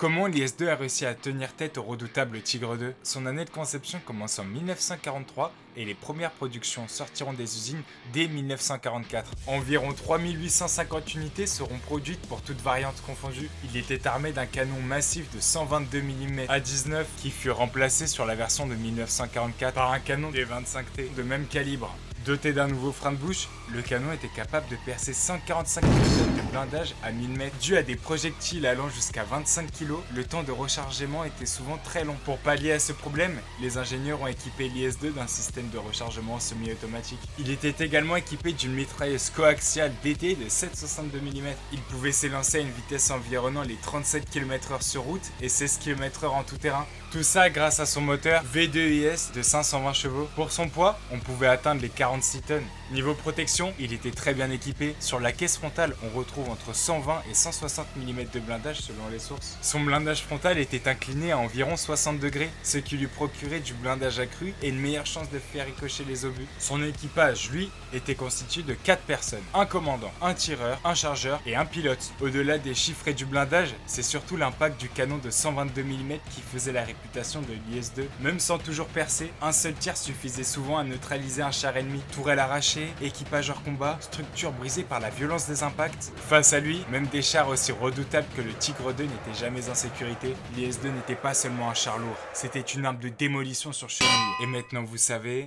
Comment l'IS-2 a réussi à tenir tête au redoutable Tigre 2? Son année de conception commence en 1943 et les premières productions sortiront des usines dès 1944. Environ 3850 unités seront produites pour toutes variantes confondues. Il était armé d'un canon massif de 122 mm à 19 qui fut remplacé sur la version de 1944 par un canon des 25T de même calibre. Doté d'un nouveau frein de bouche, le canon était capable de percer 145 mm de blindage à 1000 mètres. Dû à des projectiles allant jusqu'à 25 kg, le temps de rechargement était souvent très long. Pour pallier à ce problème, les ingénieurs ont équipé l'IS-2 d'un système de rechargement semi-automatique. Il était également équipé d'une mitrailleuse coaxiale DT de 7,62 mm. Il pouvait s'élancer à une vitesse environnant les 37 km/h sur route et 16 km/h en tout terrain. Tout ça grâce à son moteur V2IS de 520 chevaux. Pour son poids, on pouvait atteindre les 46 tonnes. Niveau protection, il était très bien équipé. Sur la caisse frontale, on retrouve entre 120 et 160 mm de blindage selon les sources. Son blindage frontal était incliné à environ 60 degrés, ce qui lui procurait du blindage accru et une meilleure chance de faire ricocher les obus. Son équipage, lui, était constitué de 4 personnes. Un commandant, un tireur, un chargeur et un pilote. Au-delà des chiffres et du blindage, c'est surtout l'impact du canon de 122 mm qui faisait la réputation de l'IS-2. Même sans toujours percer, un seul tir suffisait souvent à neutraliser un char ennemi. Tourelle arrachée, équipage hors combat, structure brisée par la violence des impacts. Face à lui, même des chars aussi redoutables que le Tigre 2 n'étaient jamais en sécurité. L'IS-2 n'était pas seulement un char lourd, c'était une arme de démolition sur chenille. Et maintenant vous savez...